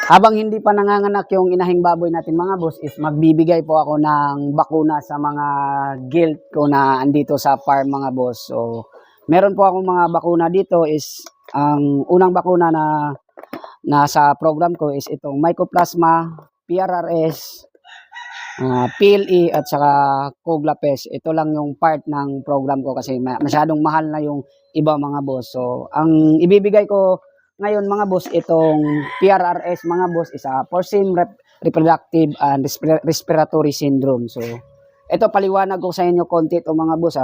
Habang hindi pa nanganganak yung inahing baboy natin mga boss is magbibigay po ako ng bakuna sa mga guild ko na andito sa farm mga boss. So meron po akong mga bakuna dito is ang unang bakuna na nasa program ko is itong Mycoplasma, PRRS, PLE at saka Coglapes. Ito lang yung part ng program ko kasi masyadong mahal na yung iba mga boss. So ang ibibigay ko ngayon mga boss, itong PRRS mga boss is porcine reproductive and respiratory syndrome. So ito paliwanag ko sa inyo konti ito mga boss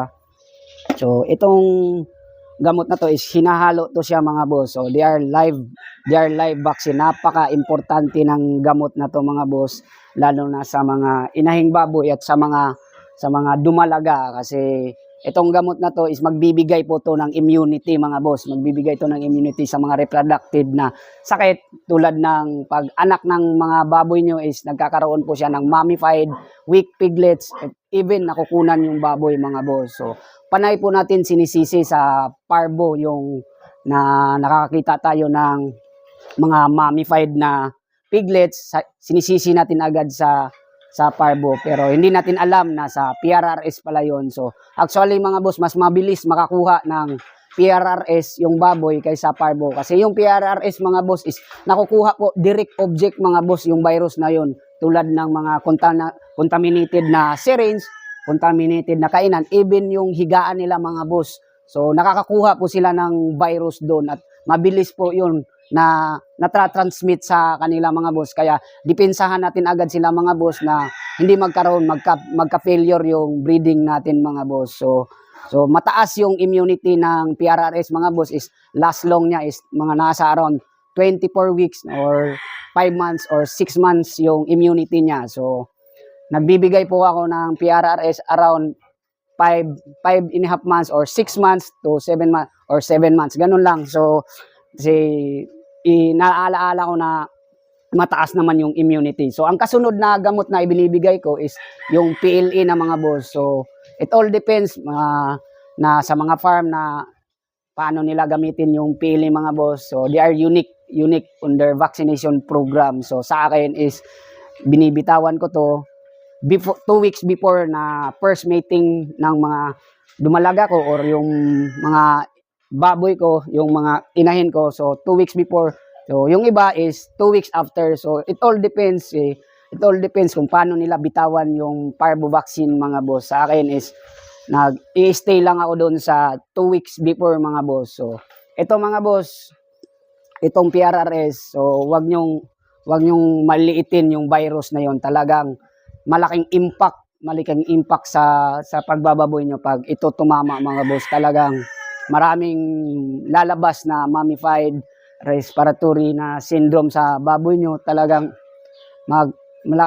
So itong gamot na to is hinahalo to siya mga boss. So they are live vaccine. Napaka-importante ng gamot na to mga boss, lalo na sa mga inahing baboy at sa mga dumalaga kasi itong gamot na to is magbibigay po to ng immunity mga boss. Magbibigay to ng immunity sa mga reproductive na sakit tulad ng pag anak ng mga baboy nyo is nagkakaroon po siya ng mummified, weak piglets, even nakukunan yung baboy mga boss. So panay po natin sinisisi sa parvo yung na nakakita tayo ng mga mummified na piglets, sinisisi natin agad sa parvo, pero hindi natin alam na sa PRRS pala yun. So actually mga boss, mas mabilis makakuha ng PRRS yung baboy kaysa parvo kasi yung PRRS mga boss is nakukuha po direct object mga boss yung virus na yun, tulad ng mga contaminated na syringe, contaminated na kainan, even yung higaan nila mga boss. So nakakakuha po sila ng virus doon at mabilis po yun na natra-transmit sa kanila mga boss. Kaya depensahan natin agad sila mga boss na hindi magkaroon, magka-failure yung breeding natin mga boss. So mataas yung immunity ng PRRS mga boss is last long niya is mga nasa around 24 weeks or 5 months or 6 months yung immunity niya. So nagbibigay po ako ng PRRS around 5.5 months or 6 months to 7 months or 7 months. Ganun lang. So kasi inaalaala ko na mataas naman yung immunity. So ang kasunod na gamot na ibinibigay ko is yung PLE na mga boss. So it all depends na sa mga farm na paano nila gamitin yung PLE mga boss. So they are unique on their vaccination program. So sa akin is binibitawan ko to before 2 weeks before na first mating ng mga dumalaga ko or yung mga baboy ko, yung mga inahin ko. So 2 weeks before. So yung iba is 2 weeks after. So it all depends It all depends kung paano nila bitawan yung parvo vaccine mga boss. Sa akin is nag-i-stay lang ako doon sa 2 weeks before mga boss. So ito mga boss, itong PRRS, so wag nyong maliitin yung virus na yon. Talagang malaking impact sa pagbababoy nyo pag ito tumama mga boss. Talagang maraming lalabas na mummified respiratory na syndrome sa baboy nyo. Talagang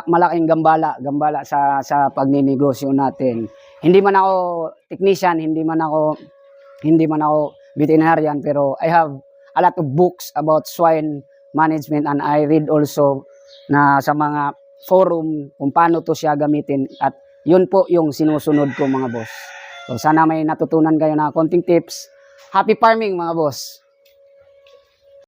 malaking gambala sa pagninegosyo natin. Hindi man ako technician, hindi man ako veterinarian, pero I have a lot of books about swine management and I read also na sa mga forum kung paano to siya gamitin at yun po yung sinusunod ko mga boss. So sana may natutunan kayo na konting tips. Happy farming mga boss!